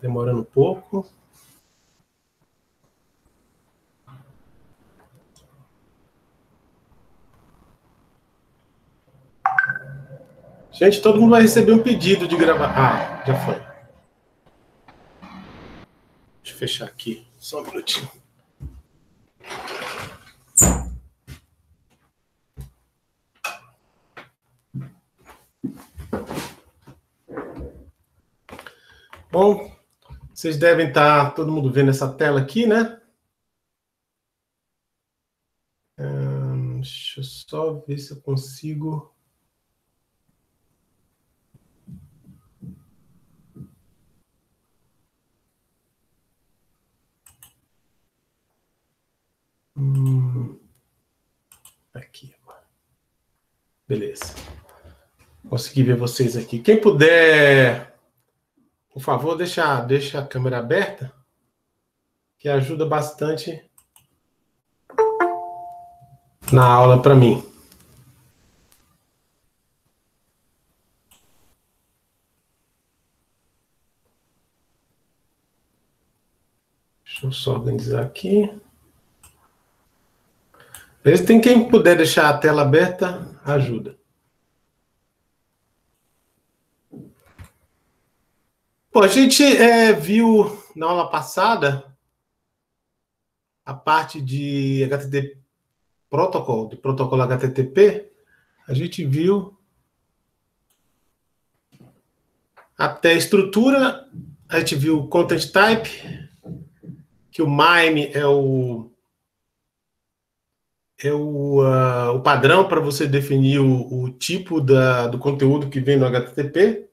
demorando um pouco. Gente, todo mundo vai receber um pedido de gravar. Ah, já foi. Deixa eu fechar aqui, só um minutinho. Bom, vocês devem estar todo mundo vendo essa tela aqui, né? Deixa eu só ver se eu consigo. Aqui agora. Beleza. Consegui ver vocês aqui. Quem puder, por favor, deixa a câmera aberta, que ajuda bastante na aula para mim. Deixa eu só organizar aqui. Tem quem puder deixar a tela aberta, ajuda. Bom, a gente viu na aula passada a parte de HTTP protocolo, do protocolo HTTP. A gente viu até a estrutura, a gente viu o content type, que o MIME é o padrão para você definir o tipo do conteúdo que vem no HTTP.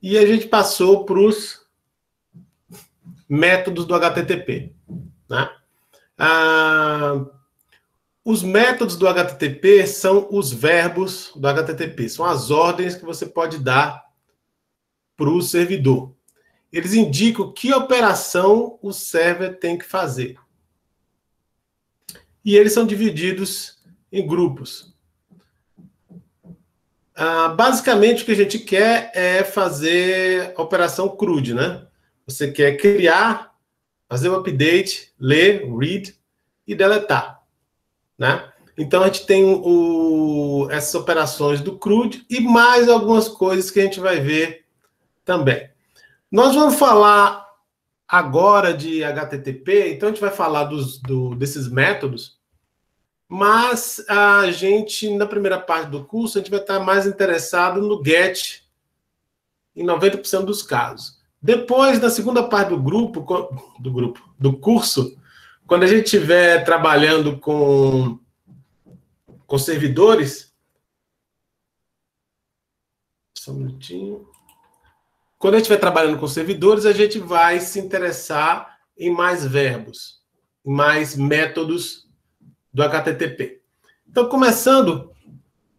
E a gente passou para os métodos do HTTP. Né? Os métodos do HTTP são os verbos do HTTP, são as ordens que você pode dar para o servidor. Eles indicam que operação o server tem que fazer. E eles são divididos em grupos. Basicamente, o que a gente quer é fazer a operação CRUD, né? Você quer criar, fazer o update, ler, read e deletar, né? Então, a gente tem essas operações do CRUD e mais algumas coisas que a gente vai ver também. Nós vamos falar agora de HTTP, então a gente vai falar desses métodos, mas a gente, na primeira parte do curso, a gente vai estar mais interessado no GET, em 90% dos casos. Depois, na segunda parte do curso, quando a gente estiver trabalhando com servidores, só um minutinho. Quando a gente estiver trabalhando com servidores, a gente vai se interessar em mais verbos, em mais métodos do HTTP. Então,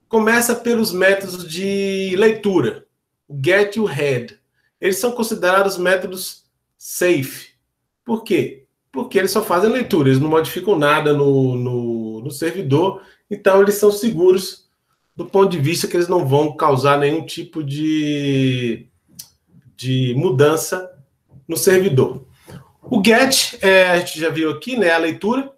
começa pelos métodos de leitura, o get e o read. Eles são considerados métodos safe. Por quê? Porque eles só fazem leitura, eles não modificam nada no servidor, então eles são seguros do ponto de vista que eles não vão causar nenhum tipo de mudança no servidor. O GET, a gente já viu aqui, né, a leitura.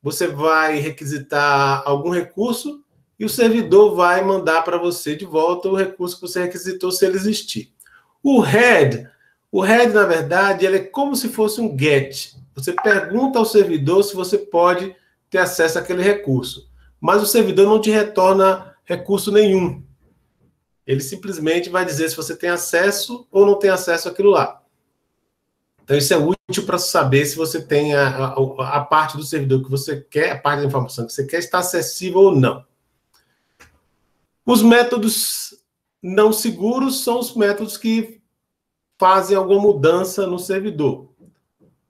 Você vai requisitar algum recurso e o servidor vai mandar para você de volta o recurso que você requisitou, se ele existir. O read, na verdade, ele é como se fosse um GET. Você pergunta ao servidor se você pode ter acesso àquele recurso, mas o servidor não te retorna recurso nenhum. Ele simplesmente vai dizer se você tem acesso ou não tem acesso àquilo lá. Então, isso é útil para saber se você tem a parte do servidor que você quer, a parte da informação que você quer, está acessível ou não. Os métodos não seguros são os métodos que fazem alguma mudança no servidor.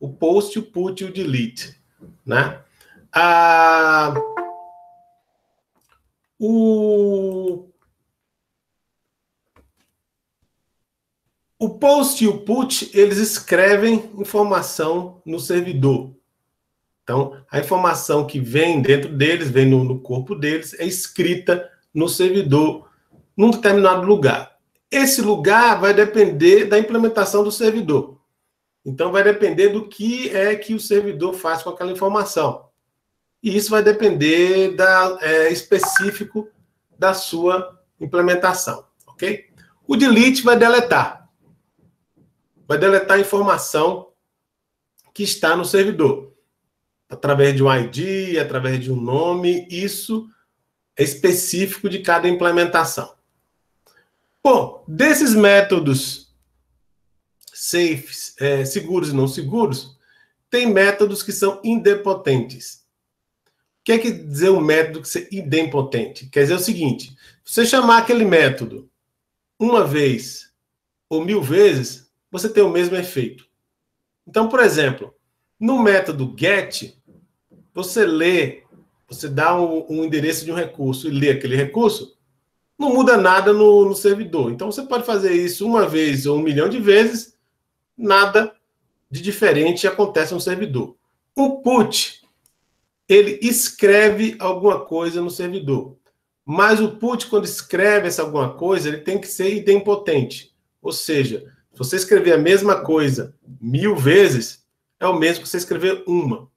O post, o put e o delete. Né? O post e o put, eles escrevem informação no servidor. Então, a informação que vem dentro deles, vem no corpo deles, é escrita no servidor, num determinado lugar. Esse lugar vai depender da implementação do servidor. Então, vai depender do que é que o servidor faz com aquela informação. E isso vai depender específico da sua implementação, ok? O delete vai deletar. Vai deletar a informação que está no servidor. Através de um ID, através de um nome, isso é específico de cada implementação. Bom, desses métodos safes, seguros e não seguros, tem métodos que são idempotentes. O que quer dizer um método que é idempotente? Quer dizer o seguinte, se você chamar aquele método uma vez ou 1000 vezes, você tem o mesmo efeito. Então, por exemplo, no método get, você dá um endereço de um recurso e lê aquele recurso, não muda nada no servidor. Então, você pode fazer isso uma vez ou 1 milhão de vezes, nada de diferente acontece no servidor. O put, ele escreve alguma coisa no servidor. Mas o put, quando escreve essa alguma coisa, ele tem que ser idempotente. Ou seja, se você escrever a mesma coisa 1000 vezes, é o mesmo que você escrever uma.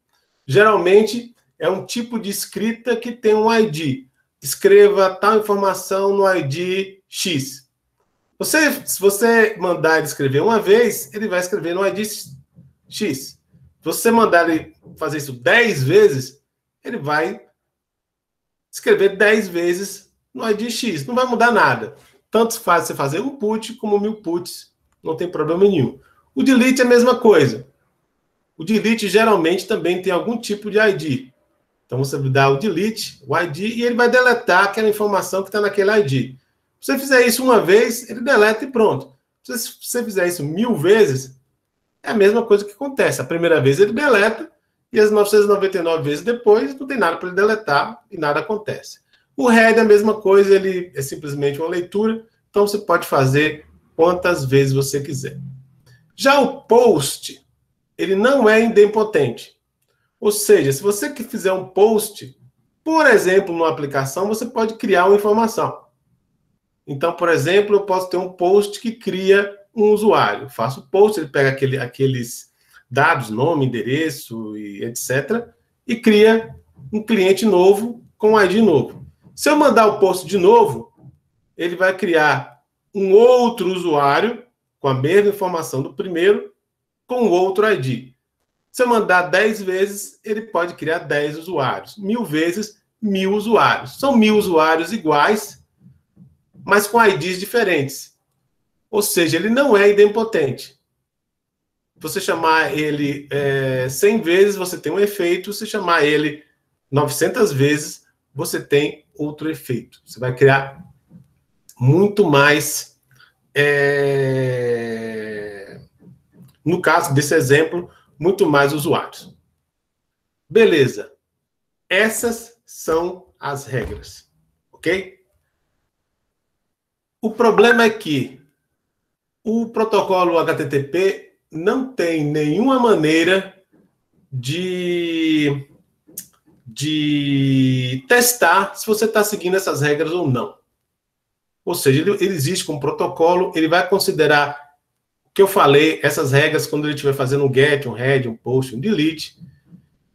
Geralmente, é um tipo de escrita que tem um ID. Escreva tal informação no ID X. Se você mandar ele escrever uma vez, ele vai escrever no ID X. Se você mandar ele fazer isso 10 vezes, ele vai escrever 10 vezes no ID X. Não vai mudar nada. Tanto faz você fazer um put como 1000 puts. Não tem problema nenhum. O delete é a mesma coisa. O delete geralmente também tem algum tipo de ID. Então você dá o delete, o ID, e ele vai deletar aquela informação que está naquele ID. Se você fizer isso uma vez, ele deleta e pronto. Se você fizer isso 1000 vezes, é a mesma coisa que acontece. A primeira vez ele deleta, e as 999 vezes depois, não tem nada para ele deletar e nada acontece. O head é a mesma coisa, ele é simplesmente uma leitura, então você pode fazer quantas vezes você quiser. Já o post, ele não é idempotente. Ou seja, se você fizer um post, por exemplo, numa aplicação, você pode criar uma informação. Então, por exemplo, eu posso ter um post que cria um usuário. Eu faço o post, ele pega aqueles dados, nome, endereço e etc. e cria um cliente novo com um ID novo. Se eu mandar o post de novo, ele vai criar um outro usuário com a mesma informação do primeiro, com outro ID. Se eu mandar 10 vezes, ele pode criar 10 usuários. 1000 vezes, 1000 usuários. São 1000 usuários iguais, mas com IDs diferentes. Ou seja, ele não é idempotente. Você chamar ele 100 vezes, você tem um efeito. Se chamar ele 900 vezes, você tem outro efeito. Você vai criar muito mais... no caso desse exemplo, muito mais usuários. Beleza. Essas são as regras. Ok? O problema é que o protocolo HTTP não tem nenhuma maneira de testar se você está seguindo essas regras ou não. Ou seja, ele existe como protocolo, ele vai considerar o que eu falei, essas regras, quando ele estiver fazendo um get, um head, um post, um delete,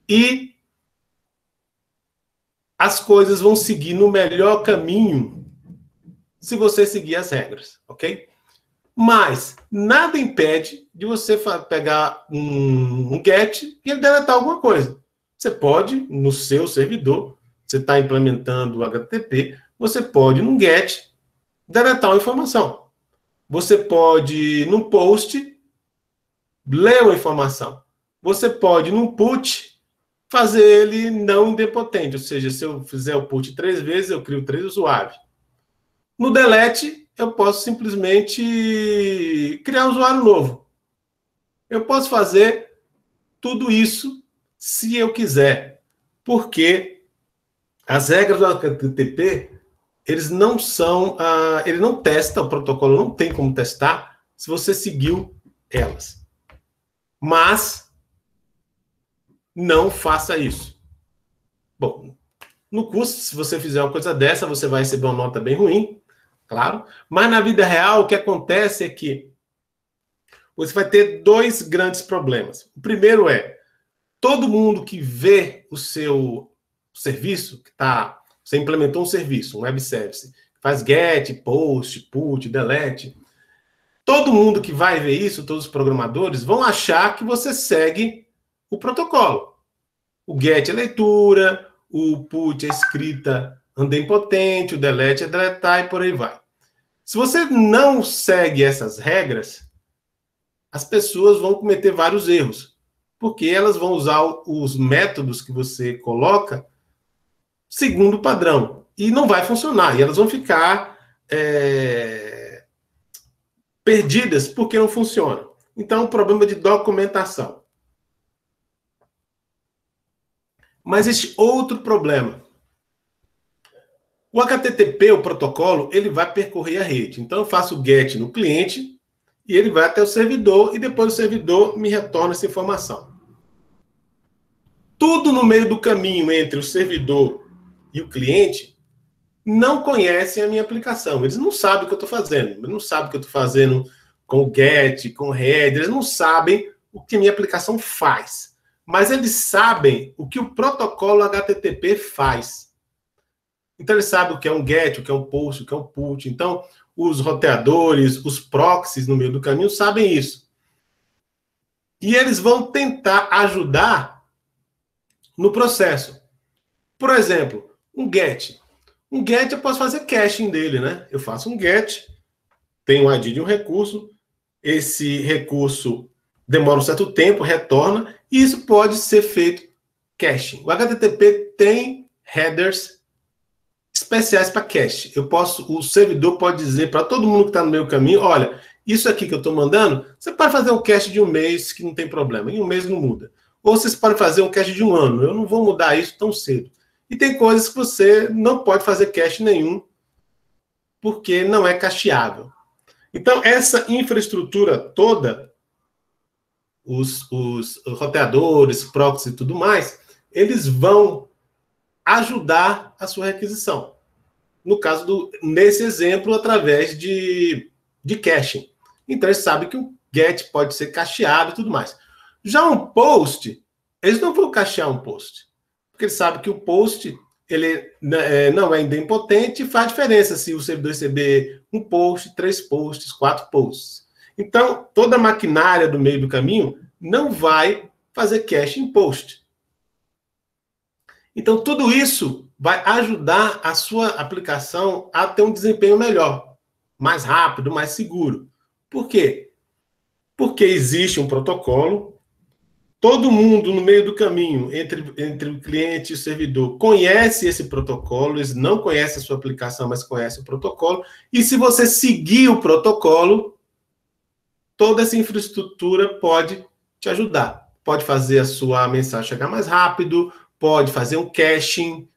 e as coisas vão seguir no melhor caminho se você seguir as regras, ok? Mas nada impede de você pegar um get e ele deletar alguma coisa. Você pode, no seu servidor, você está implementando o HTTP, você pode, num get, deletar uma informação. Você pode, num post, ler uma informação. Você pode, num put, fazer ele não idempotente. Ou seja, se eu fizer o put 3 vezes, eu crio 3 usuários. No delete, eu posso simplesmente criar um usuário novo. Eu posso fazer tudo isso se eu quiser. Porque as regras do HTTP, eles não são... ele não testa, o protocolo não tem como testar se você seguiu elas. Mas não faça isso. Bom, no curso, se você fizer uma coisa dessa, você vai receber uma nota bem ruim. claro. Mas na vida real, o que acontece é que você vai ter dois grandes problemas. O primeiro é, todo mundo que vê o seu serviço, você implementou um serviço, um web service, faz get, post, put, delete. Todo mundo que vai ver isso, todos os programadores, vão achar que você segue o protocolo. O get é leitura, o put é escrita idempotente, o delete é deletar e por aí vai. Se você não segue essas regras, as pessoas vão cometer vários erros, porque elas vão usar os métodos que você coloca segundo o padrão, e não vai funcionar, e elas vão ficar perdidas porque não funciona. Então, o problema de documentação. Mas existe outro problema. O HTTP, o protocolo, ele vai percorrer a rede. Então, eu faço o GET no cliente e ele vai até o servidor e depois o servidor me retorna essa informação. Tudo no meio do caminho entre o servidor e o cliente não conhecem a minha aplicação. Eles não sabem o que eu estou fazendo. Eles não sabem o que eu estou fazendo com o GET, com o header. Eles não sabem o que a minha aplicação faz. Mas eles sabem o que o protocolo HTTP faz. Então, eles sabem o que é um GET, o que é um POST, o que é um PUT. Então, os roteadores, os proxies no meio do caminho sabem isso. E eles vão tentar ajudar no processo. Por exemplo, um GET. Um GET eu posso fazer caching dele, né? Eu faço um GET, tenho um ID de um recurso, esse recurso demora um certo tempo, retorna, e isso pode ser feito caching. O HTTP tem headers especiais para cache. O servidor pode dizer para todo mundo que está no meu caminho, olha, isso aqui que eu estou mandando, você pode fazer um cache de um mês que não tem problema, em um mês não muda. Ou vocês podem fazer um cache de um ano, eu não vou mudar isso tão cedo. E tem coisas que você não pode fazer cache nenhum, porque não é cacheável. Então, essa infraestrutura toda, os roteadores, proxies e tudo mais, eles vão ajudar a sua requisição. No caso nesse exemplo, através de caching. Então, eles sabem que o GET pode ser cacheado e tudo mais. Já um POST, eles não vão cachear um POST. Porque eles sabem que o POST ele não é idempotente e faz diferença se o servidor receber um POST, 3 POSTs, 4 POSTs. Então, toda a maquinária do meio do caminho não vai fazer cache em POST. Então, tudo isso vai ajudar a sua aplicação a ter um desempenho melhor, mais rápido, mais seguro. Por quê? Porque existe um protocolo, todo mundo no meio do caminho, entre o cliente e o servidor, conhece esse protocolo, eles não conhecem a sua aplicação, mas conhecem o protocolo, e se você seguir o protocolo, toda essa infraestrutura pode te ajudar. Pode fazer a sua mensagem chegar mais rápido, pode fazer um caching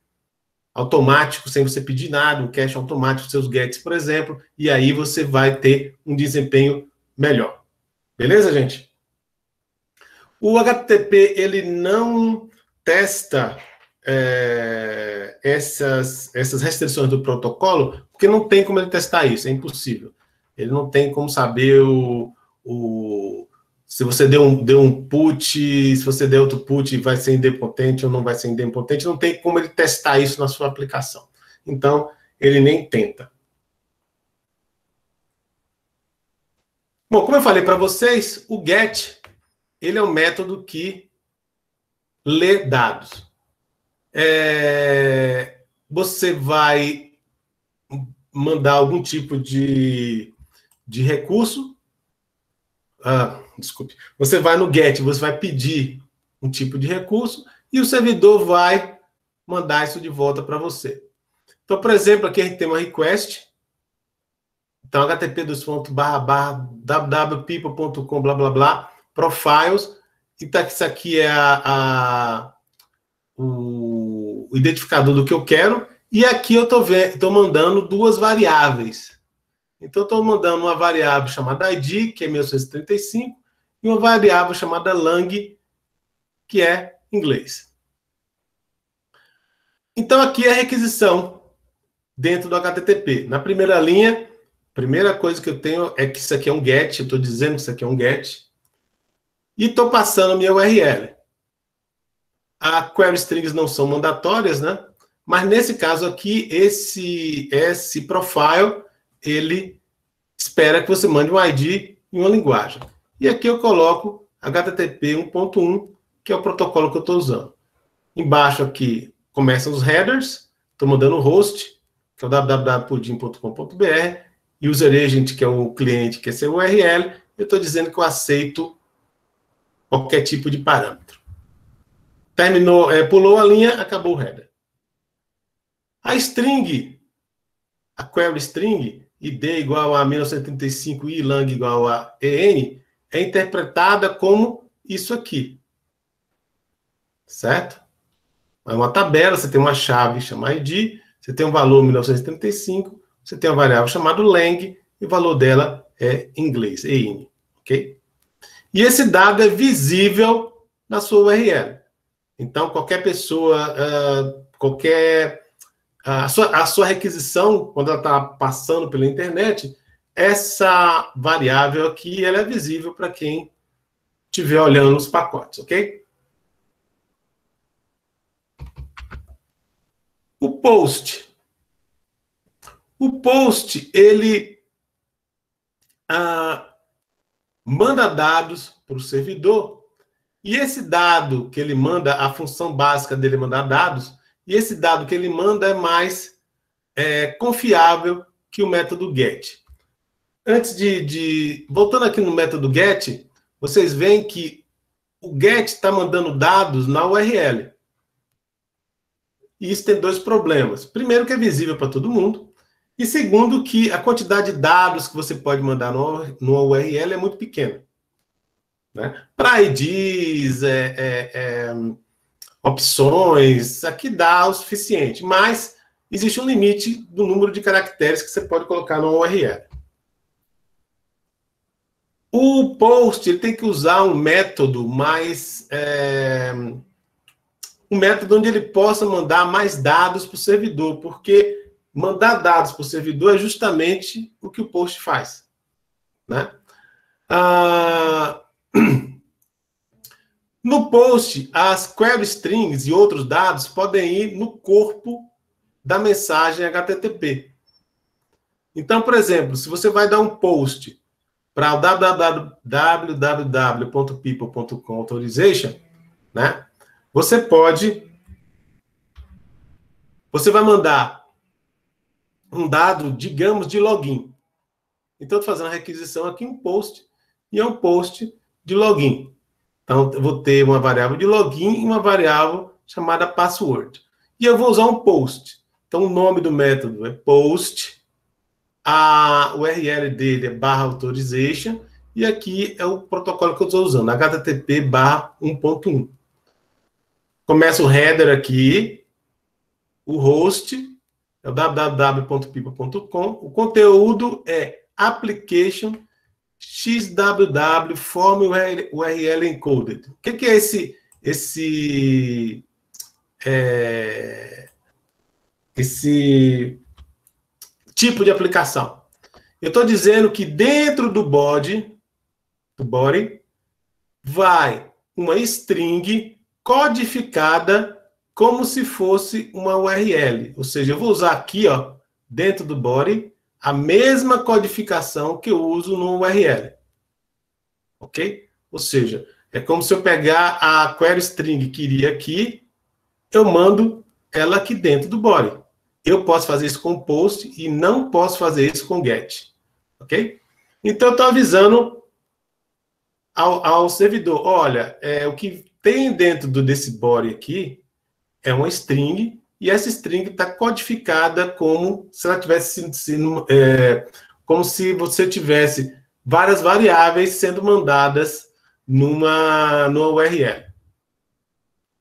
automático, sem você pedir nada, um cache automático dos seus gets, por exemplo, e aí você vai ter um desempenho melhor. Beleza, gente? O HTTP, ele não testa essas restrições do protocolo, porque não tem como ele testar isso, é impossível. Ele não tem como saber se você deu um put, se você der outro put, vai ser idempotente ou não vai ser idempotente, não tem como ele testar isso na sua aplicação. Então, ele nem tenta. Bom, como eu falei para vocês, o GET, ele é um método que lê dados. Você vai mandar algum tipo de recurso. Desculpe. Você vai no GET, você vai pedir um tipo de recurso e o servidor vai mandar isso de volta para você. Então, por exemplo, aqui a gente tem uma request. Então, http://www.people.com, blá, blá, blá, profiles. Então, isso aqui é o identificador do que eu quero. E aqui eu estou mandando duas variáveis. Então, eu estou mandando uma variável chamada ID, que é 1935, e uma variável chamada lang, que é inglês. Então, aqui é a requisição. dentro do HTTP. Na primeira linha, a primeira coisa que eu tenho é que isso aqui é um GET, eu estou dizendo que isso aqui é um GET, e estou passando a minha URL. A query strings não são mandatórias, né? Mas nesse caso aqui, esse profile, ele espera que você mande um ID em uma linguagem. E aqui eu coloco HTTP 1.1, que é o protocolo que eu estou usando. Embaixo aqui começam os headers, estou mandando o host, que é o www.pudim.com.br, user agent, que é o cliente, que é seu URL, eu estou dizendo que eu aceito qualquer tipo de parâmetro. Terminou, pulou a linha, acabou o header. A string, a query string, id igual a 1935 e lang igual a en, é interpretada como isso aqui. Certo? É uma tabela, você tem uma chave chamada id, você tem um valor 1935, você tem uma variável chamada lang, e o valor dela é em inglês, en. Ok? E esse dado é visível na sua URL. Então, qualquer pessoa, a sua requisição, quando ela está passando pela internet, essa variável aqui, ela é visível para quem estiver olhando os pacotes, ok? O post. O post, ele manda dados para o servidor, e esse dado que ele manda, a função básica dele é mandar dados, e esse dado que ele manda é mais confiável que o método get. Antes voltando aqui no método get, vocês veem que o get está mandando dados na URL. E isso tem dois problemas. Primeiro, que é visível para todo mundo. E segundo, que a quantidade de dados que você pode mandar no URL é muito pequena. Né? Para IDs, opções, aqui dá o suficiente. Mas existe um limite do número de caracteres que você pode colocar no URL. O post ele tem que usar um método mais... um método onde ele possa mandar mais dados para o servidor, porque mandar dados para o servidor é justamente o que o post faz. Né? No post, as query strings e outros dados podem ir no corpo da mensagem HTTP. Então, por exemplo, se você vai dar um post para o www.people.com authorization, né? Você vai mandar um dado, digamos, de login. Então, estou fazendo a requisição aqui, um post, e é um post de login. Então, eu vou ter uma variável de login e uma variável chamada password. E eu vou usar um post. Então, o nome do método é post, a URL dele é /authorization, e aqui é o protocolo que eu estou usando, HTTP /1.1. Começa o header aqui, o host, é o www.people.com. O conteúdo é application XWW form URL encoded. O que é esse tipo de aplicação? Eu estou dizendo que dentro do body, vai uma string codificada como se fosse uma URL. Ou seja, eu vou usar aqui, ó, dentro do body, a mesma codificação que eu uso no URL. Ok? Ou seja, é como se eu pegar a query string que iria aqui, eu mando ela aqui dentro do body. Eu posso fazer isso com post e não posso fazer isso com get. Ok? Então, eu estou avisando ao servidor, olha, o que tem dentro desse body aqui é uma string, e essa string está codificada como se ela tivesse como se você tivesse várias variáveis sendo mandadas numa URL.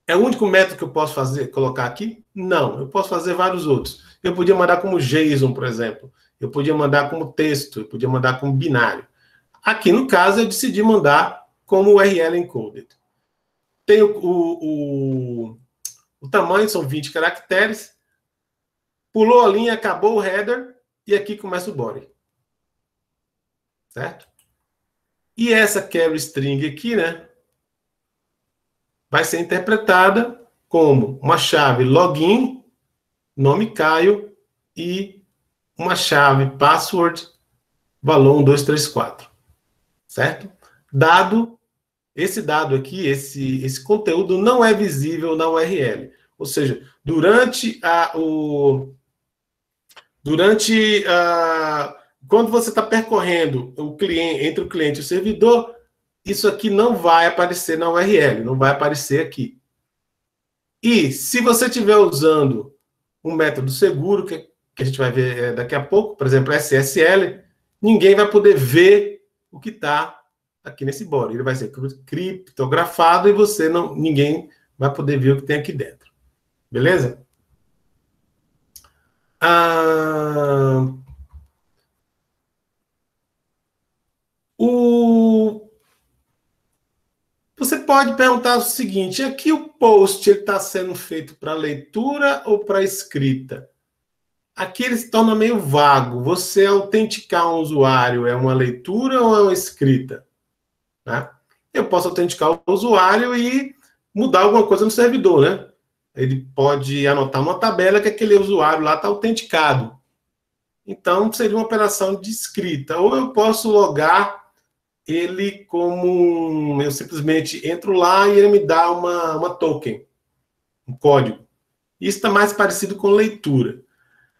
É o único método que eu posso colocar aqui? Não, eu posso fazer vários outros. Eu podia mandar como JSON, por exemplo. Eu podia mandar como texto, eu podia mandar como binário. Aqui, no caso, eu decidi mandar como URL encoded. Tem o tamanho, são 20 caracteres. Pulou a linha, acabou o header, e aqui começa o body. Certo? E essa query string aqui, né, vai ser interpretada como uma chave login, nome Caio, e uma chave password, valor 1234. Certo? Esse dado aqui, esse conteúdo não é visível na URL. Ou seja, quando você está percorrendo o cliente, entre o cliente e o servidor, isso aqui não vai aparecer na URL, não vai aparecer aqui. E se você estiver usando um método seguro, que a gente vai ver daqui a pouco, por exemplo, SSL, ninguém vai poder ver o que está aqui nesse body. Ele vai ser criptografado e ninguém vai poder ver o que tem aqui dentro. Beleza? Você pode perguntar o seguinte: aqui o post está sendo feito para leitura ou para escrita? Aqui ele se torna meio vago. Você autenticar um usuário é uma leitura ou é uma escrita? Né? Eu posso autenticar o usuário e mudar alguma coisa no servidor, né? Ele pode anotar uma tabela que aquele usuário lá está autenticado. Então, seria uma operação de escrita. Ou eu posso logar ele como... Eu simplesmente entro lá e ele me dá uma token, um código. Isso está mais parecido com leitura.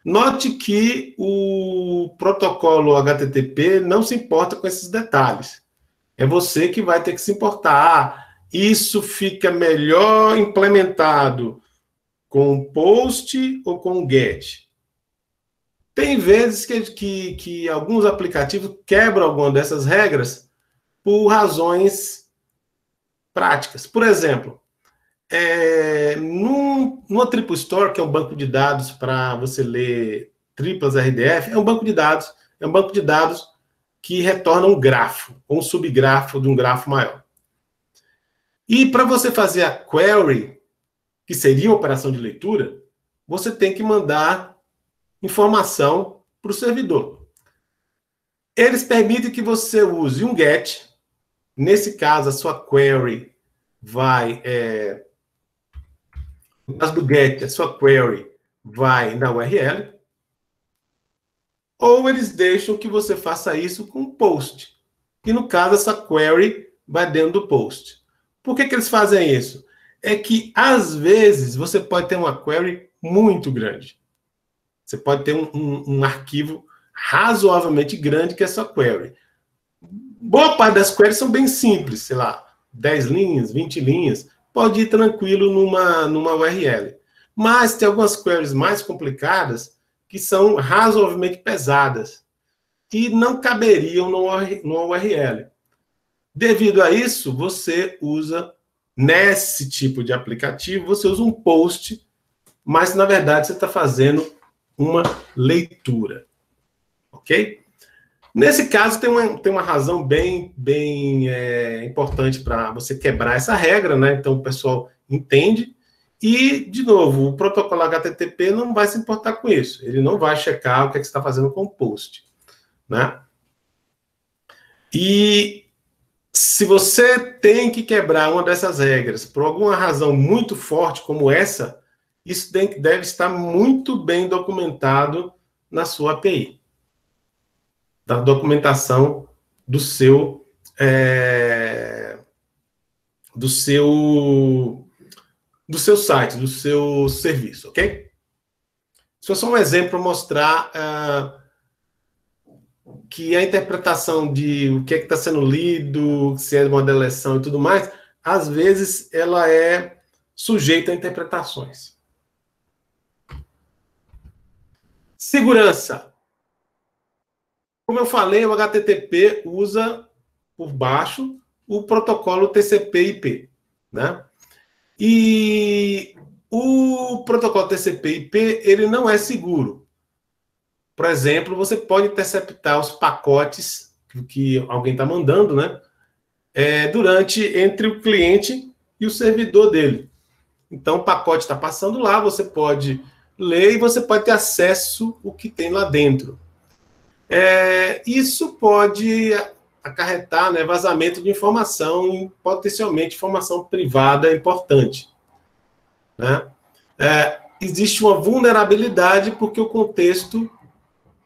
Note que o protocolo HTTP não se importa com esses detalhes. É você que vai ter que se importar. Isso fica melhor implementado com post ou com get. Tem vezes que alguns aplicativos quebram alguma dessas regras por razões práticas. Por exemplo, numa Triple Store, que é um banco de dados para você ler triplas RDF, é um banco de dados que retorna um grafo, ou um subgrafo de um grafo maior. E para você fazer a query, que seria uma operação de leitura, você tem que mandar informação para o servidor. Eles permitem que você use um GET. Nesse caso, a sua query vai... no caso do GET, a sua query vai na URL. Ou eles deixam que você faça isso com um post. E no caso, essa query vai dentro do post. Por que eles fazem isso? É que, às vezes, você pode ter uma query muito grande. Você pode ter um arquivo razoavelmente grande que é a sua query. Boa parte das queries são bem simples, sei lá, 10 linhas, 20 linhas. Pode ir tranquilo numa URL. Mas tem algumas queries mais complicadas que são razoavelmente pesadas e não caberiam numa URL. Devido a isso, você usa, nesse tipo de aplicativo, você usa um post, mas, na verdade, você está fazendo uma leitura. Ok? Nesse caso, tem uma razão bem importante para você quebrar essa regra, né? Então, o pessoal entende. E, de novo, o protocolo HTTP não vai se importar com isso. Ele não vai checar o que você está fazendo com o post. Né? E se você tem que quebrar uma dessas regras por alguma razão muito forte como essa, isso deve estar muito bem documentado na sua API. Da documentação do seu site, do seu serviço, ok? Isso é só um exemplo para mostrar que a interpretação de o que é que está sendo lido, se é uma deleção e tudo mais, às vezes ela é sujeita a interpretações. Segurança. Como eu falei, o HTTP usa por baixo o protocolo TCP/IP, né? E o protocolo TCP/IP, ele não é seguro. Por exemplo, você pode interceptar os pacotes que alguém está mandando, né? Entre o cliente e o servidor dele. Então, o pacote está passando lá, você pode ler e você pode ter acesso ao que tem lá dentro. Isso pode acarretar, né, vazamento de informação, e potencialmente informação privada importante, né? Existe uma vulnerabilidade porque o contexto,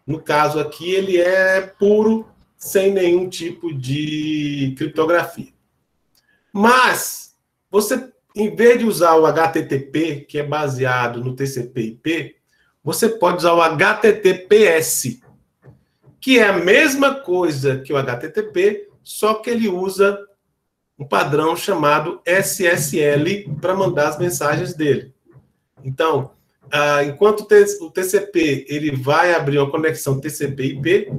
no caso aqui, ele é puro, sem nenhum tipo de criptografia. Mas, você, em vez de usar o HTTP, que é baseado no TCP/IP, você pode usar o HTTPS, que é a mesma coisa que o HTTP, só que ele usa um padrão chamado SSL para mandar as mensagens dele. Então, enquanto o TCP ele vai abrir uma conexão TCP/IP,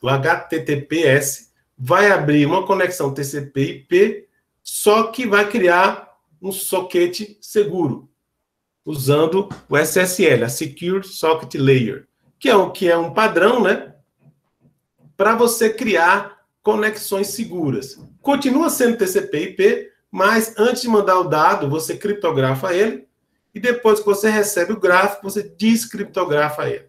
o HTTPS vai abrir uma conexão TCP/IP, só que vai criar um soquete seguro, usando o SSL, a Secure Socket Layer, que é um padrão, né, para você criar conexões seguras. Continua sendo TCP/IP, mas antes de mandar o dado, você criptografa ele, e depois que você recebe o gráfico, você descriptografa ele.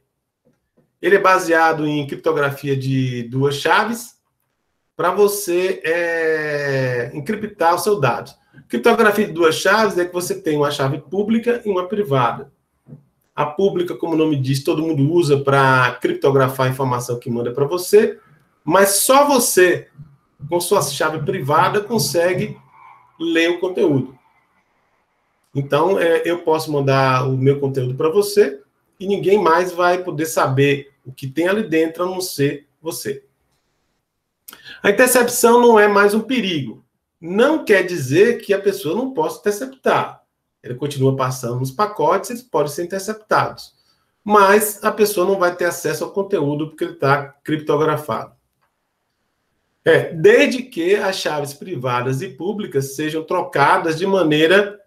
Ele é baseado em criptografia de 2 chaves, para você encriptar os seus dados. Criptografia de 2 chaves é que você tem uma chave pública e uma privada. A pública, como o nome diz, todo mundo usa para criptografar a informação que manda para você, mas só você, com sua chave privada, consegue ler o conteúdo. Então, eu posso mandar o meu conteúdo para você e ninguém mais vai poder saber o que tem ali dentro, a não ser você. A intercepção não é mais um perigo. Não quer dizer que a pessoa não possa interceptar. Ele continua passando nos pacotes, eles podem ser interceptados. Mas a pessoa não vai ter acesso ao conteúdo porque ele está criptografado. Desde que as chaves privadas e públicas sejam trocadas de maneira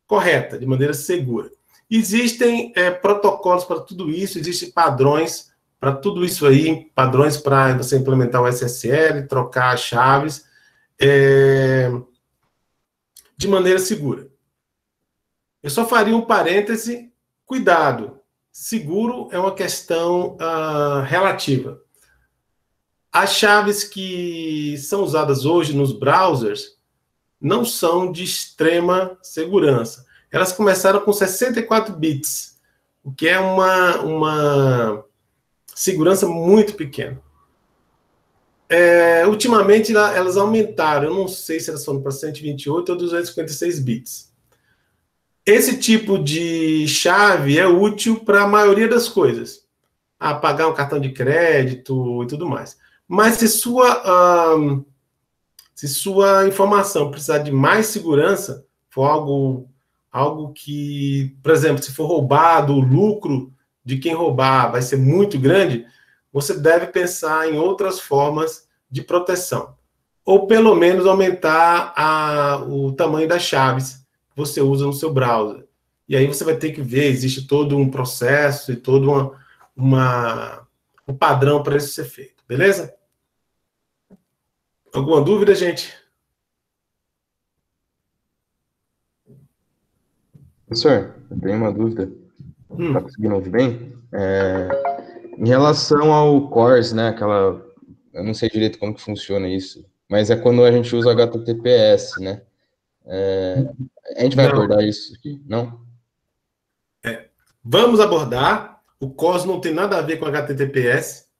correta, de maneira segura. Existem protocolos para tudo isso, existem padrões para tudo isso aí, padrões para você implementar o SSL, trocar as chaves de maneira segura. Eu só faria um parêntese, cuidado, seguro é uma questão relativa. As chaves que são usadas hoje nos browsers não são de extrema segurança. Elas começaram com 64 bits, o que é uma segurança muito pequena. Ultimamente, elas aumentaram. Eu não sei se elas foram para 128 ou 256 bits. Esse tipo de chave é útil para a maioria das coisas. Pagar um cartão de crédito e tudo mais. Mas se sua informação precisar de mais segurança, for algo que, por exemplo, se for roubado, o lucro de quem roubar vai ser muito grande, você deve pensar em outras formas de proteção. Ou, pelo menos, aumentar o tamanho das chaves que você usa no seu browser. E aí você vai ter que ver, existe todo um processo e todo um padrão para isso ser feito. Beleza? Alguma dúvida, gente? Professor, eu tenho uma dúvida. Tá conseguindo ouvir bem? Em relação ao CORS, né? Eu não sei direito como que funciona isso, mas é quando a gente usa HTTPS, né? A gente vai abordar isso aqui? Não? Vamos abordar. O CORS não tem nada a ver com HTTPS.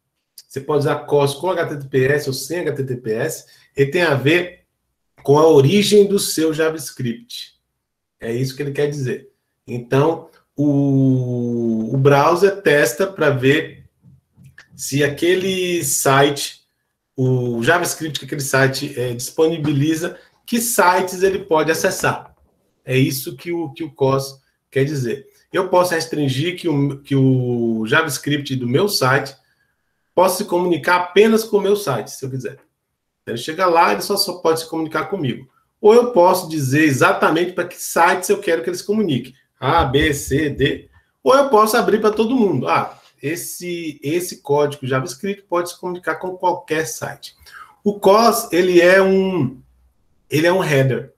Você pode usar CORS com HTTPS ou sem HTTPS. Ele tem a ver com a origem do seu JavaScript. É isso que ele quer dizer. Então, o browser testa para ver se aquele site, o JavaScript que aquele site disponibiliza, que sites ele pode acessar. É isso que o CORS quer dizer. Eu posso restringir que o JavaScript do meu site possa se comunicar apenas com o meu site, se eu quiser. Ele chega lá, ele só pode se comunicar comigo. Ou eu posso dizer exatamente para que sites eu quero que eles comuniquem. A, B, C, D. Ou eu posso abrir para todo mundo. Esse código JavaScript pode se comunicar com qualquer site. O CORS, ele é um header.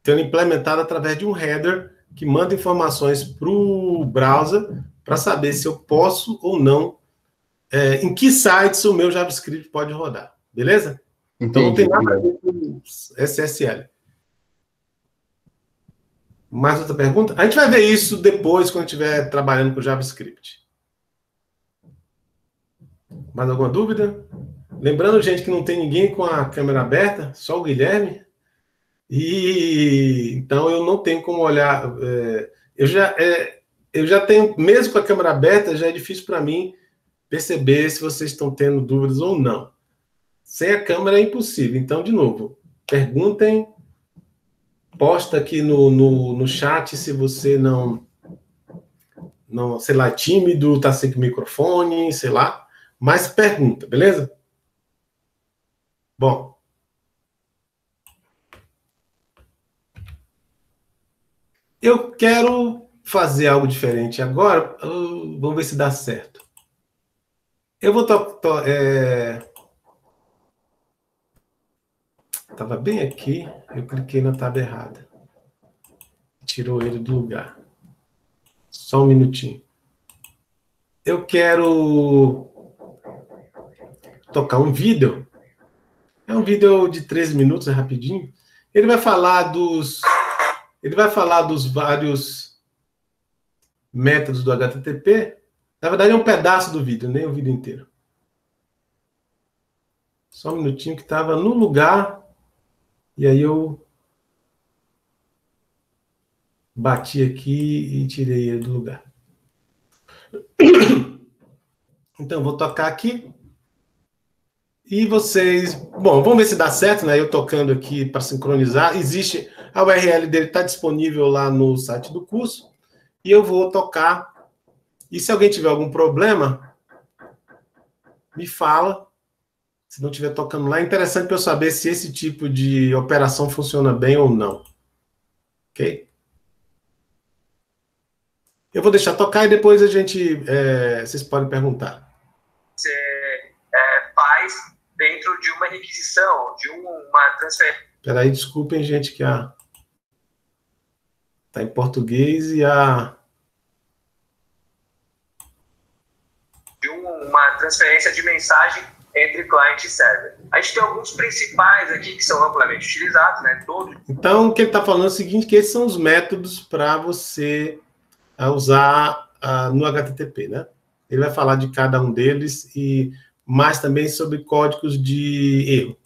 Então, ele é implementado através de um header que manda informações para o browser para saber se eu posso ou não, em que sites o meu JavaScript pode rodar. Beleza? Então não tem nada a ver com SSL. Mais outra pergunta? A gente vai ver isso depois, quando estiver trabalhando com JavaScript. Mais alguma dúvida? Lembrando, gente, que não tem ninguém com a câmera aberta, só o Guilherme. E então eu não tenho como olhar. Eu já tenho, mesmo com a câmera aberta, já é difícil para mim perceber se vocês estão tendo dúvidas ou não. Sem a câmera é impossível. Então, de novo, perguntem, posta aqui no chat se você não, sei lá, tímido, tá sem microfone, sei lá, mas pergunta, beleza? Bom. Eu quero fazer algo diferente agora. Vamos ver se dá certo. Eu vou Estava bem aqui, eu cliquei na tab errada. Tirou ele do lugar. Só um minutinho. Eu quero tocar um vídeo. É um vídeo de 13 minutos, é rapidinho. Ele vai falar dos vários métodos do HTTP. Na verdade, é um pedaço do vídeo, nem o vídeo inteiro. Só um minutinho que estava no lugar. E aí eu bati aqui e tirei ele do lugar. Então, vou tocar aqui. E vocês... Bom, vamos ver se dá certo, né? Eu tocando aqui para sincronizar. Existe... A URL dele está disponível lá no site do curso. E eu vou tocar. E se alguém tiver algum problema, me fala. Se não estiver tocando lá, é interessante para eu saber se esse tipo de operação funciona bem ou não. Ok? Eu vou deixar tocar e depois a gente... vocês podem perguntar. Você faz dentro de uma requisição, de uma transferência. Espera aí, desculpem, gente, que está em português e de uma transferência de mensagem entre cliente e server. A gente tem alguns principais aqui que são amplamente utilizados, né? Então, o que ele está falando é o seguinte, que esses são os métodos para você usar no HTTP, né? Ele vai falar de cada um deles e mais também sobre códigos de erro.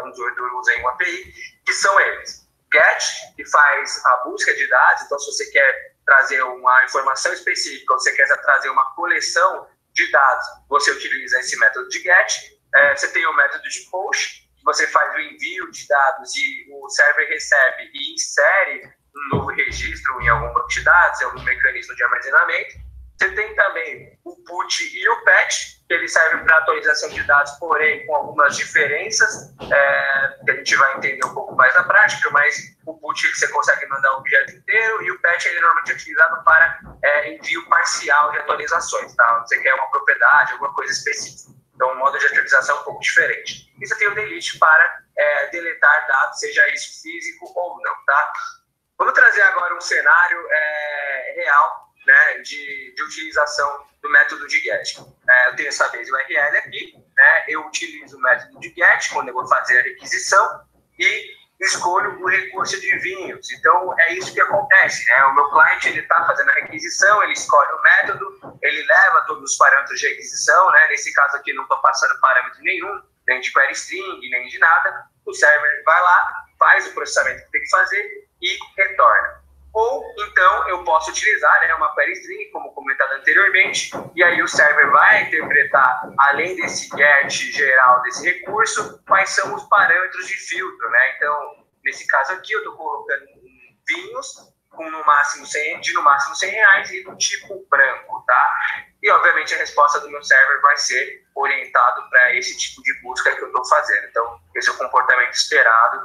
Um usuário usa em uma API, que são eles. GET, que faz a busca de dados, então se você quer trazer uma informação específica, ou você quer trazer uma coleção de dados, você utiliza esse método de GET. Você tem o método de POST, que você faz o envio de dados e o server recebe e insere um novo registro em algum banco de dados, em algum mecanismo de armazenamento. Você tem também o PUT e o PATCH, que ele serve para atualização de dados, porém com algumas diferenças, que a gente vai entender um pouco mais na prática, mas o PUT você consegue mandar o objeto inteiro e o PATCH ele normalmente é utilizado para envio parcial de atualizações, tá? Você quer uma propriedade, alguma coisa específica. Então, o modo de atualização é um pouco diferente. E você tem o delete para deletar dados, seja isso físico ou não, tá? Vamos trazer agora um cenário real, né, de utilização do método de GET. Eu tenho essa vez o URL aqui, né, eu utilizo o método de GET quando eu vou fazer a requisição e escolho o recurso de vinhos. Então, é isso que acontece, né? O meu cliente está fazendo a requisição, ele escolhe o método, ele leva todos os parâmetros de requisição, né? Nesse caso aqui, não estou passando parâmetro nenhum, nem de query string, nem de nada. O server vai lá, faz o processamento que tem que fazer e retorna. Ou, então, eu posso utilizar, né, uma query string, como comentado anteriormente, e aí o server vai interpretar, além desse get geral desse recurso, quais são os parâmetros de filtro, né? Então, nesse caso aqui, eu estou colocando vinhos com no máximo 100 reais e do tipo branco, tá? E, obviamente, a resposta do meu server vai ser orientado para esse tipo de busca que eu estou fazendo. Então, esse é o comportamento esperado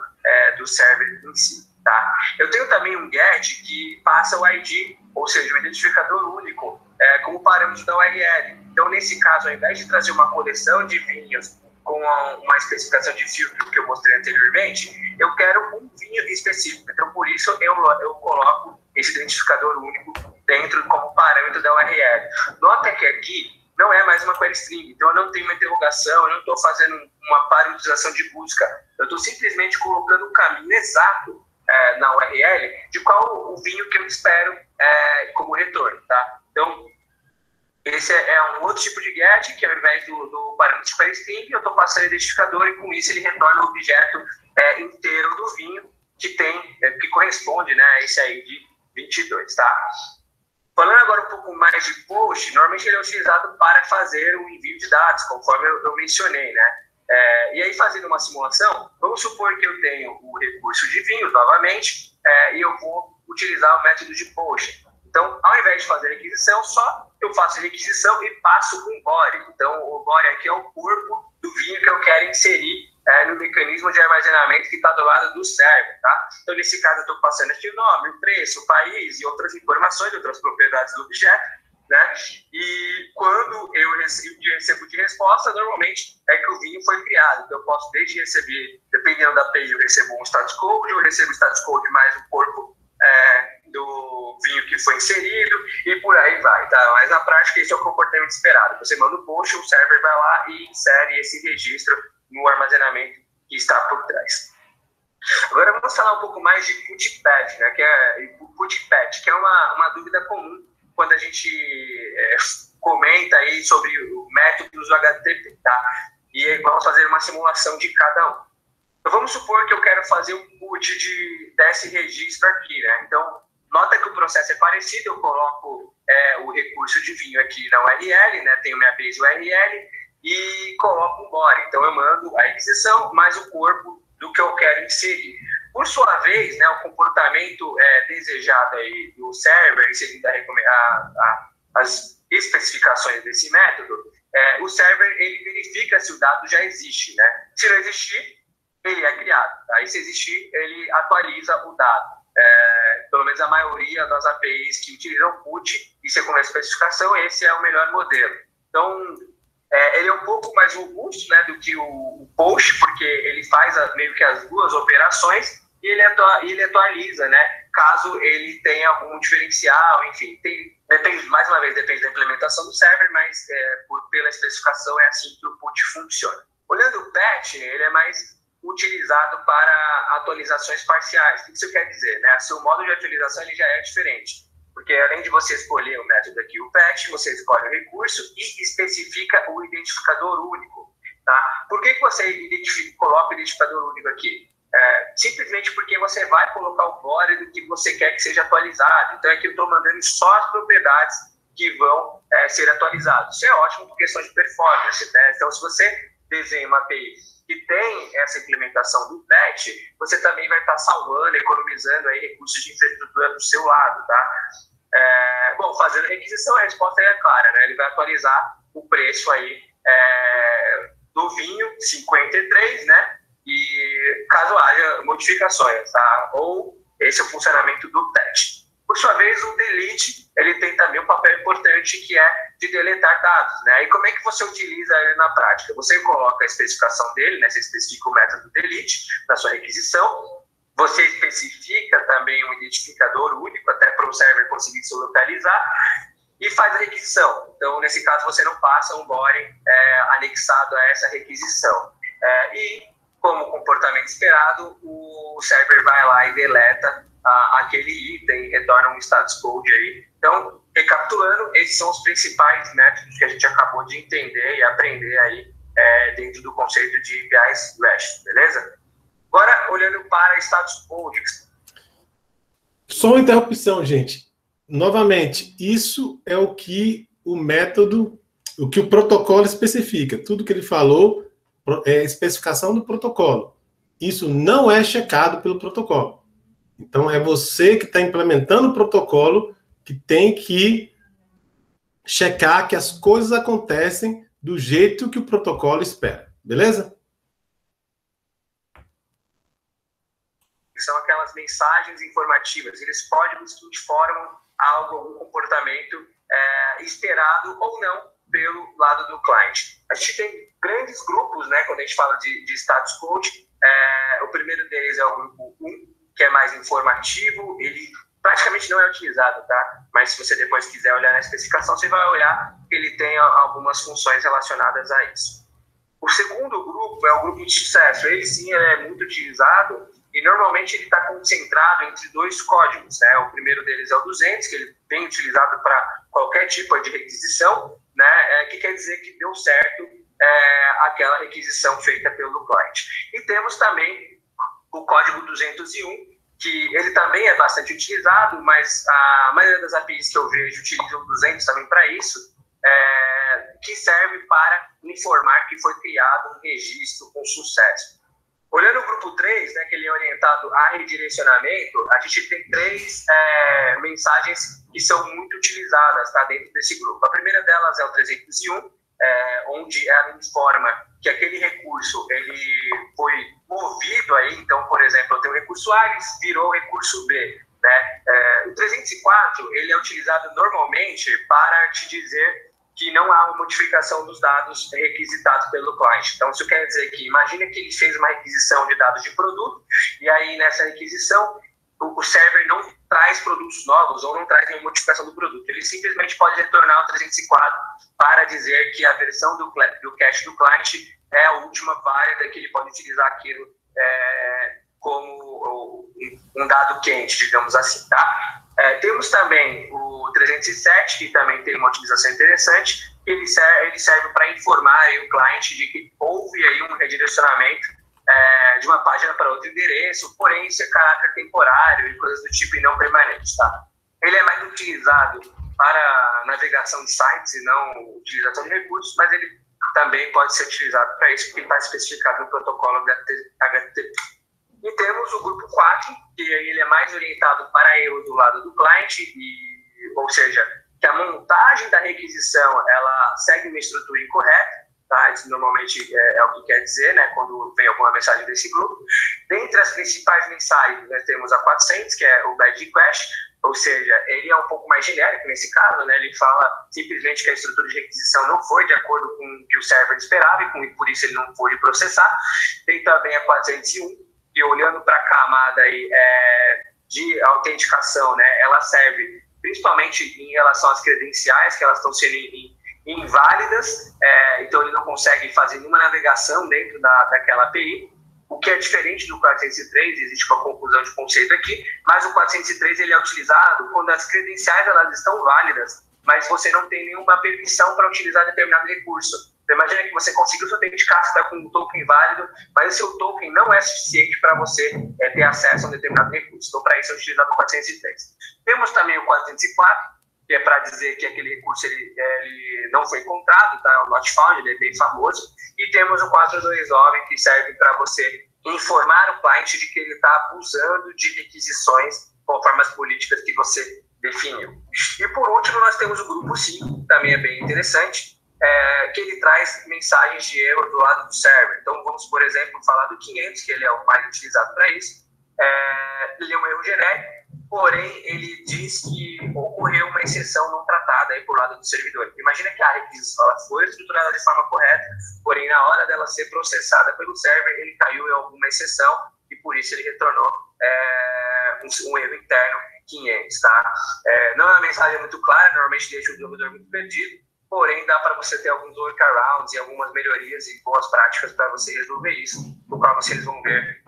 do server em si. Tá? Eu tenho também um GET que passa o ID, ou seja, o identificador único, como parâmetro da URL. Então, nesse caso, ao invés de trazer uma coleção de vinhos com uma especificação de filtro que eu mostrei anteriormente, eu quero um vinho específico. Então, por isso, eu coloco esse identificador único dentro como parâmetro da URL. Nota que aqui não é mais uma query string, então eu não tenho uma interrogação, eu não estou fazendo uma parodização de busca, eu estou simplesmente colocando o caminho exato na URL de qual o vinho que eu espero como retorno, tá? Então, esse é um outro tipo de get, que ao invés do parâmetro de query string, eu estou passando o identificador e com isso ele retorna o objeto inteiro do vinho que corresponde, né, a esse aí de 22, tá? Falando agora um pouco mais de post, normalmente ele é utilizado para fazer o envio de dados, conforme eu mencionei, né? E aí, fazendo uma simulação, vamos supor que eu tenho o recurso de vinhos, novamente, e eu vou utilizar o método de post. Então, ao invés de fazer requisição, só eu faço requisição e passo um body. Então, o body aqui é o corpo do vinho que eu quero inserir no mecanismo de armazenamento que está do lado do server, tá? Então, nesse caso, eu estou passando aqui o nome, o preço, o país e outras informações, outras propriedades do objeto, né? E quando eu recebo de resposta, normalmente é que o vinho foi criado. Então, eu posso desde receber, dependendo da API, eu recebo um status code, eu recebo o status code mais o corpo do vinho que foi inserido e por aí vai, tá? Mas na prática esse é o comportamento esperado. Você manda o post, o server vai lá e insere esse registro no armazenamento que está por trás. Agora vamos falar um pouco mais de putpad, né? Putpad, que é uma dúvida comum quando a gente comenta aí sobre o métodos do HTTP, tá? E vamos fazer uma simulação de cada um. Então, vamos supor que eu quero fazer um put desse registro aqui, né? Então, nota que o processo é parecido, eu coloco o recurso de vinho aqui na URL, né? Tenho minha base URL e coloco um body. Então, eu mando a requisição mais o corpo do que eu quero inserir. Por sua vez, né, o comportamento desejado aí do server, seguindo as especificações desse método, o server ele verifica se o dado já existe, né? Se não existir, ele é criado. Aí, se existir, ele atualiza o dado. Pelo menos a maioria das APIs que utilizam PUT e segundo a especificação, esse é o melhor modelo. Então, ele é um pouco mais robusto, né, do que o POST, porque ele faz meio que as duas operações e ele atualiza, né, caso ele tenha algum diferencial, enfim. Mais uma vez, depende da implementação do server, mas pela especificação é assim que o PUT funciona. Olhando o patch, ele é mais utilizado para atualizações parciais. O que isso quer dizer? Né? Seu modo de atualização ele já é diferente, porque além de você escolher o método aqui, o patch, você escolhe o recurso e especifica o identificador único. Tá? Por que você coloca o identificador único aqui? Simplesmente porque você vai colocar o body do que você quer que seja atualizado. Então aqui eu estou mandando só as propriedades que vão ser atualizadas. Isso é ótimo por questão de performance. Né? Então, se você desenha uma API que tem essa implementação do patch, você também vai estar salvando, economizando aí recursos de infraestrutura do seu lado, tá? Bom, fazendo requisição, a resposta é clara, né? Ele vai atualizar o preço aí do vinho 53, né? E caso haja modificações, tá? Ou esse é o funcionamento do patch. Por sua vez, o delete, ele tem também um papel importante que é de deletar dados, né? E como é que você utiliza ele na prática? Você coloca a especificação dele, né? Você especifica o método delete na sua requisição, você especifica também um identificador único, até para o server conseguir se localizar, e faz a requisição. Então, nesse caso, você não passa um body anexado a essa requisição. E, como comportamento esperado, o server vai lá e deleta aquele item e retorna um status code aí. Então, recapitulando, esses são os principais métodos que a gente acabou de entender e aprender aí dentro do conceito de APIs REST, beleza? Agora, olhando para status code. Só uma interrupção, gente. Novamente, isso é o que o método, o que o protocolo especifica. Tudo que ele falou é especificação do protocolo. Isso não é checado pelo protocolo. Então, é você que está implementando o protocolo que tem que checar que as coisas acontecem do jeito que o protocolo espera. Beleza? São aquelas mensagens informativas. Eles códigos que informam algum comportamento esperado ou não pelo lado do cliente. A gente tem grandes grupos, né, quando a gente fala de status code, O primeiro deles é o grupo 1, que é mais informativo, ele praticamente não é utilizado, tá? Mas se você depois quiser olhar na especificação, você vai olhar que ele tem algumas funções relacionadas a isso. O segundo grupo é o grupo de sucesso. Ele sim é muito utilizado e normalmente ele está concentrado entre dois códigos, né? O primeiro deles é o 200, que ele vem utilizado para qualquer tipo de requisição, né? Que quer dizer que deu certo aquela requisição feita pelo cliente. E temos também o código 201, que ele também é bastante utilizado, mas a maioria das APIs que eu vejo utilizam o 200 também para isso, que serve para informar que foi criado um registro com sucesso. Olhando o grupo 3, né, que ele é orientado a redirecionamento, a gente tem 3 mensagens que são muito utilizadas, tá, dentro desse grupo. A primeira delas é o 301, onde ela informa que aquele recurso ele foi movido aí. Então, por exemplo, eu tenho o recurso A, ele virou o recurso B, né? O 304 ele é utilizado normalmente para te dizer que não há uma modificação dos dados requisitados pelo cliente. Então, isso quer dizer que, imagina que ele fez uma requisição de dados de produto, e aí nessa requisição, o server não traz produtos novos ou não traz nenhuma modificação do produto. Ele simplesmente pode retornar o 304 para dizer que a versão do cache do cliente é a última válida, que ele pode utilizar aquilo como um dado quente, digamos assim, tá? Temos também o 307, que também tem uma utilização interessante. Ele serve para informar aí o cliente de que houve aí um redirecionamento de uma página para outro endereço, porém isso é caráter temporário e coisas do tipo e não permanente, tá? Ele é mais utilizado para navegação de sites e não utilização de recursos, mas ele também pode ser utilizado para isso, porque está especificado no protocolo HTTP. E temos o grupo 4, que ele é mais orientado para erro do lado do cliente, ou seja, que a montagem da requisição ela segue uma estrutura incorreta, tá? Isso normalmente é o que quer dizer, né, quando vem alguma mensagem desse grupo. Dentre as principais mensagens, nós temos a 400, que é o bad request, ou seja, ele é um pouco mais genérico nesse caso, né? Ele fala simplesmente que a estrutura de requisição não foi de acordo com o que o server esperava e por isso ele não pôde processar. Tem também a 401, que olhando para a camada aí, de autenticação, né? Ela serve principalmente em relação às credenciais, que elas estão sendo inválidas, então ele não consegue fazer nenhuma navegação dentro daquela API, o que é diferente do 403, existe uma confusão de conceito aqui, mas o 403 ele é utilizado quando as credenciais elas estão válidas, mas você não tem nenhuma permissão para utilizar determinado recurso. Então, imagina que você conseguiu se autenticar, você está com um token válido, mas o seu token não é suficiente para você ter acesso a um determinado recurso. Então, para isso é utilizado o 403. Temos também o 404, que é para dizer que aquele recurso ele não foi encontrado, tá? O not found, ele é bem famoso. E temos o 429, que serve para você informar o cliente de que ele está abusando de requisições conforme as políticas que você definiu. E por último, nós temos o grupo 5, que também é bem interessante, que ele traz mensagens de erro do lado do server. Então, vamos, por exemplo, falar do 500, que ele é o mais utilizado para isso. Ele é um erro genérico, porém, ele diz que ocorreu uma exceção não tratada aí por lado do servidor. Imagina que a requisição ela foi estruturada de forma correta, porém, na hora dela ser processada pelo server, ele caiu em alguma exceção e por isso ele retornou um erro interno 500, tá? Não é uma mensagem muito clara, normalmente deixa o desenvolvedor muito perdido, porém, dá para você ter alguns workarounds e algumas melhorias e boas práticas para você resolver isso, no qual vocês vão ver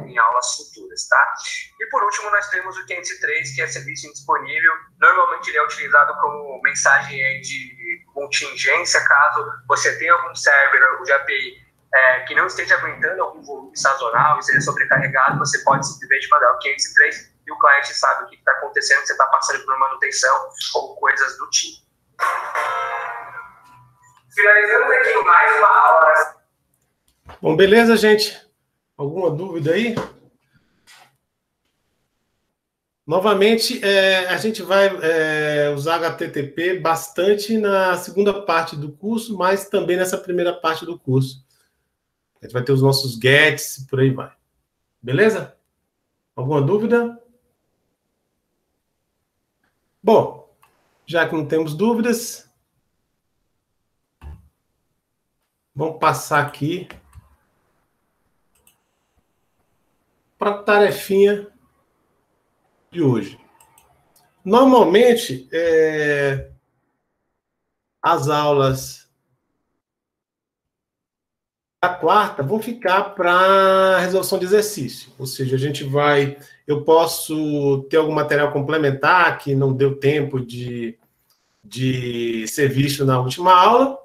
em aulas futuras, tá? E por último, nós temos o 503, que é serviço indisponível. Normalmente ele é utilizado como mensagem de contingência, caso você tenha algum server de API que não esteja aguentando algum volume sazonal e seja sobrecarregado, você pode simplesmente mandar o 503 e o cliente sabe o que está acontecendo, você está passando por manutenção ou coisas do tipo. Finalizando aqui mais uma aula. Bom, beleza, gente? Alguma dúvida aí? Novamente, a gente vai usar HTTP bastante na segunda parte do curso, mas também nessa primeira parte do curso. A gente vai ter os nossos gets, por aí vai. Beleza? Alguma dúvida? Bom, já que não temos dúvidas, vamos passar aqui para a tarefinha de hoje. Normalmente, as aulas da quarta vão ficar para resolução de exercício. Ou seja, eu posso ter algum material complementar que não deu tempo de ser visto na última aula,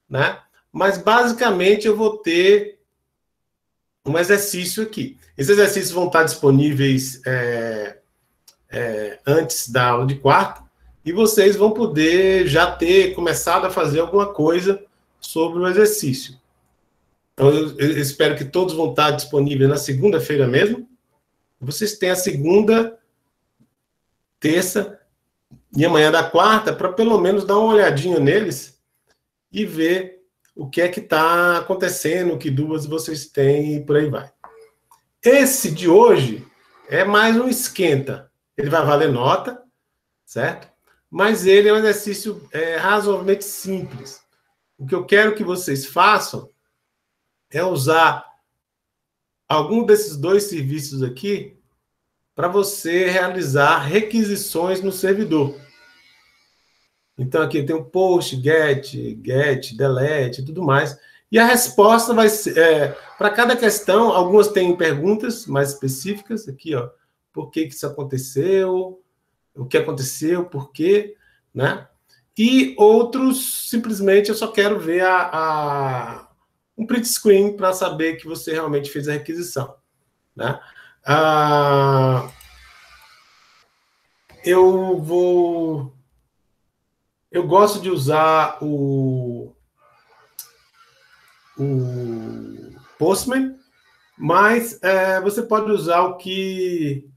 né? Mas, basicamente, eu vou ter um exercício aqui. Esses exercícios vão estar disponíveis antes da aula de quarta, e vocês vão poder já ter começado a fazer alguma coisa sobre o exercício. Então, eu espero que todos vão estar disponíveis na segunda-feira mesmo. Vocês têm a segunda, terça e amanhã da quarta para pelo menos dar uma olhadinha neles e ver o que é que está acontecendo, que dúvidas vocês têm e por aí vai. Esse de hoje é mais um esquenta. Ele vai valer nota, certo? Mas ele é um exercício razoavelmente simples. O que eu quero que vocês façam é usar algum desses dois serviços aqui para você realizar requisições no servidor. Então, aqui tem o post, get, delete e tudo mais. E a resposta vai ser... para cada questão, algumas têm perguntas mais específicas. Aqui, ó. Por que isso aconteceu? O que aconteceu? Por quê? Né? E outros, simplesmente, eu só quero ver um print screen para saber que você realmente fez a requisição. Né? Eu gosto de usar o Postman, mas você pode usar o que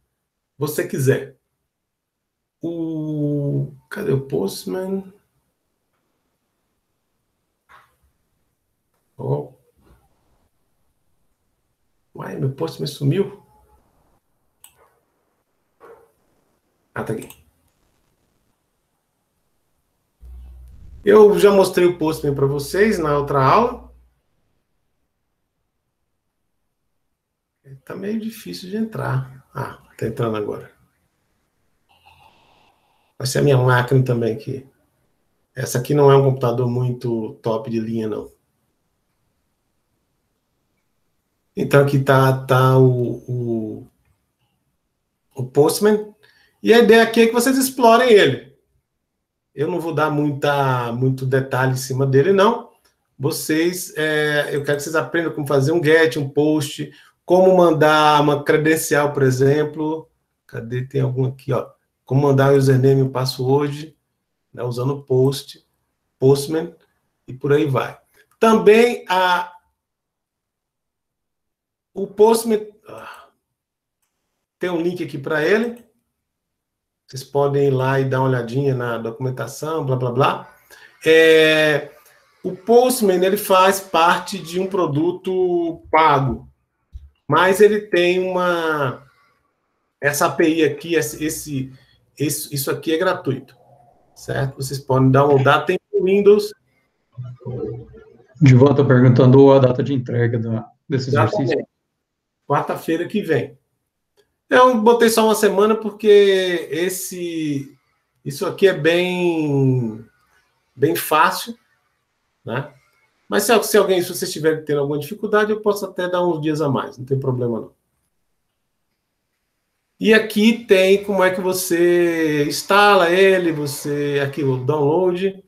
você quiser. Cadê o Postman? Oh. Uai, meu Postman sumiu. Ah, tá aqui. Eu já mostrei o Postman para vocês na outra aula. Está meio difícil de entrar. Ah, está entrando agora. Vai ser a minha máquina também aqui. Essa aqui não é um computador muito top de linha, não. Então, aqui está o Postman. E a ideia aqui é que vocês explorem ele. Eu não vou dar muito detalhe em cima dele, não. Eu quero que vocês aprendam como fazer um get, um post, como mandar uma credencial, por exemplo. Cadê? Tem algum aqui, ó. Como mandar o username e o password, né, usando o Postman, e por aí vai. Também o Postman tem um link aqui para ele. Vocês podem ir lá e dar uma olhadinha na documentação, blá, blá, blá. O Postman, ele faz parte de um produto pago, mas ele tem essa API aqui, isso aqui é gratuito, certo? Vocês podem downloadar, tem o Windows. De volta perguntando a data de entrega desse exercício. Quarta-feira que vem. Eu botei só uma semana porque isso aqui é bem fácil, né? Mas se vocês estiverem tendo alguma dificuldade, eu posso até dar uns dias a mais, não tem problema não. E aqui tem como é que você instala ele, aqui o download,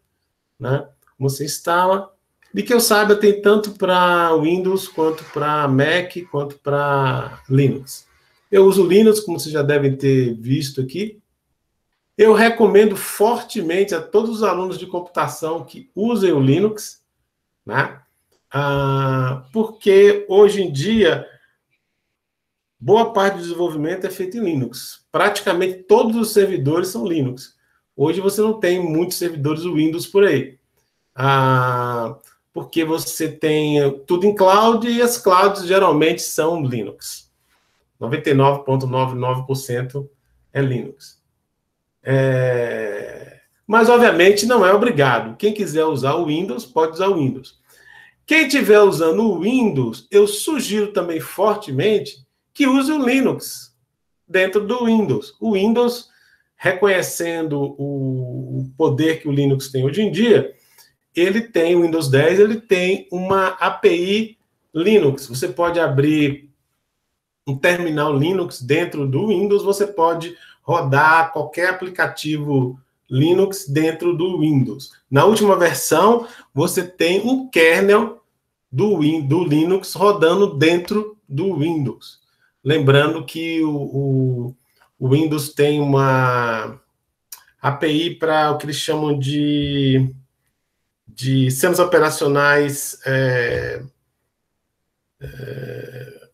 né? Você instala. E que eu saiba, tem tanto para Windows, quanto para Mac, quanto para Linux. Eu uso Linux, como vocês já devem ter visto aqui. Eu recomendo fortemente a todos os alunos de computação que usem o Linux, né? Porque hoje em dia, boa parte do desenvolvimento é feito em Linux. Praticamente todos os servidores são Linux. Hoje você não tem muitos servidores Windows por aí. Porque você tem tudo em cloud e as clouds geralmente são Linux. 99,99% é Linux. Mas, obviamente, não é obrigado. Quem quiser usar o Windows, pode usar o Windows. Quem estiver usando o Windows, eu sugiro também fortemente que use o Linux dentro do Windows. O Windows, reconhecendo o poder que o Linux tem hoje em dia, ele tem, o Windows 10, ele tem uma API Linux. Você pode abrir um terminal Linux dentro do Windows, você pode rodar qualquer aplicativo Linux dentro do Windows. Na última versão, você tem um kernel do Linux rodando dentro do Windows. Lembrando que o Windows tem uma API para o que eles chamam de sistemas operacionais,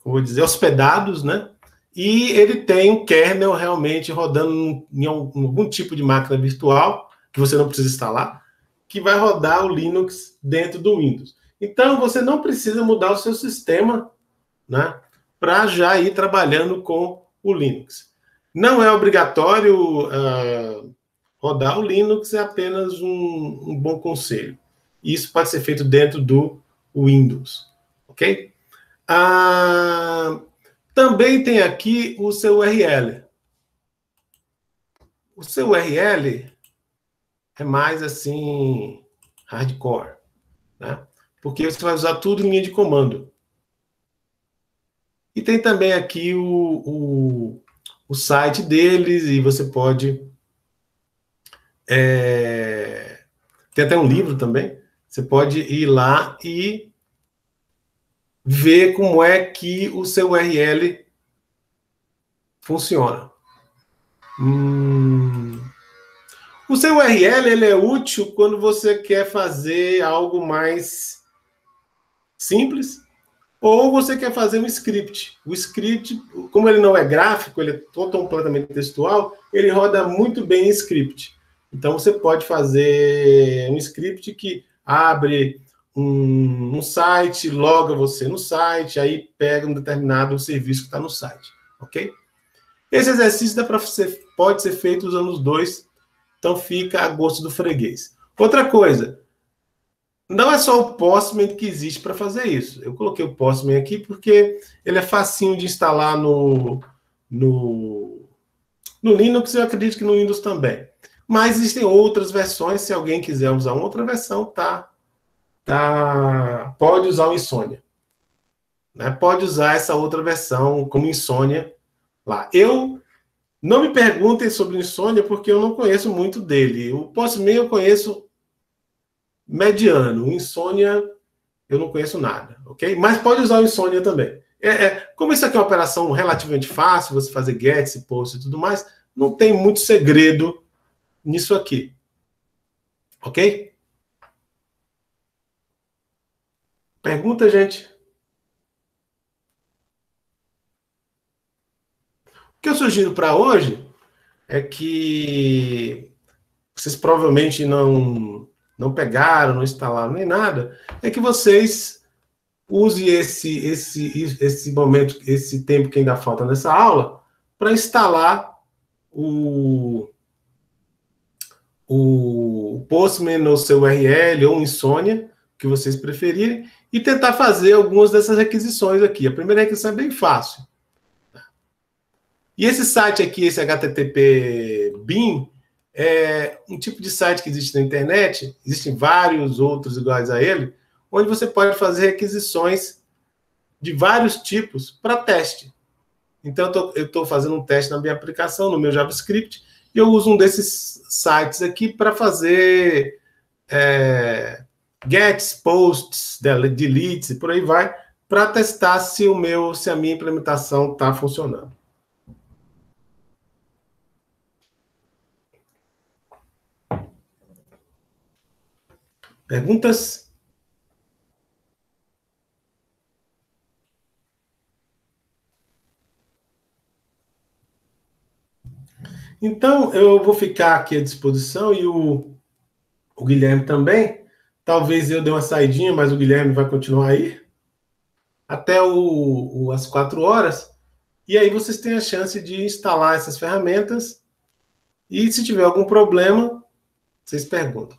como vou dizer, hospedados, né? E ele tem um kernel realmente rodando em algum tipo de máquina virtual, que você não precisa instalar, que vai rodar o Linux dentro do Windows. Então, você não precisa mudar o seu sistema, né, para já ir trabalhando com o Linux. Não é obrigatório rodar o Linux, é apenas um bom conselho. Isso pode ser feito dentro do Windows, ok? Também tem aqui o seu URL. O seu URL é mais assim, hardcore, né? Porque você vai usar tudo em linha de comando. E tem também aqui o site deles, e você pode... tem até um livro também. Você pode ir lá e ver como é que o seu URL funciona. O seu URL ele é útil quando você quer fazer algo mais simples, ou você quer fazer um script. O script, como ele não é gráfico, ele é completamente textual, ele roda muito bem em script. Então, você pode fazer um script que abre um site, loga você no site, aí pega um determinado serviço que está no site, ok? Esse exercício pode ser feito usando os dois, então fica a gosto do freguês. Outra coisa, não é só o Postman que existe para fazer isso. Eu coloquei o Postman aqui porque ele é facinho de instalar no Linux, eu acredito que no Windows também. Mas existem outras versões, se alguém quiser usar uma outra versão, pode usar o Insomnia. Né? Pode usar essa outra versão como Insomnia lá. Não me perguntem sobre o Insomnia, porque eu não conheço muito dele. O Postman eu conheço mediano. O Insomnia eu não conheço nada, ok? Mas pode usar o Insomnia também. Como isso aqui é uma operação relativamente fácil, você fazer get, post e tudo mais, não tem muito segredo nisso aqui. Ok? Pergunta, gente? O que eu sugiro para hoje é que vocês provavelmente não pegaram, não instalaram nem nada, é que vocês usem esse momento, esse tempo que ainda falta nessa aula, para instalar o Postman no seu URL ou Insomnia, que vocês preferirem, e tentar fazer algumas dessas requisições aqui. A primeira requisição é bem fácil. E esse site aqui, esse HTTP BIM, é um tipo de site que existe na internet, existem vários outros iguais a ele, onde você pode fazer requisições de vários tipos para teste. Então, eu estou fazendo um teste na minha aplicação, no meu JavaScript, e eu uso um desses sites aqui para fazer gets, posts, deletes, e por aí vai, para testar se a minha implementação está funcionando. Perguntas? Então, eu vou ficar aqui à disposição e o Guilherme também. Talvez eu dê uma saidinha, mas o Guilherme vai continuar aí até as 4 horas. E aí vocês têm a chance de instalar essas ferramentas. E se tiver algum problema, vocês perguntam.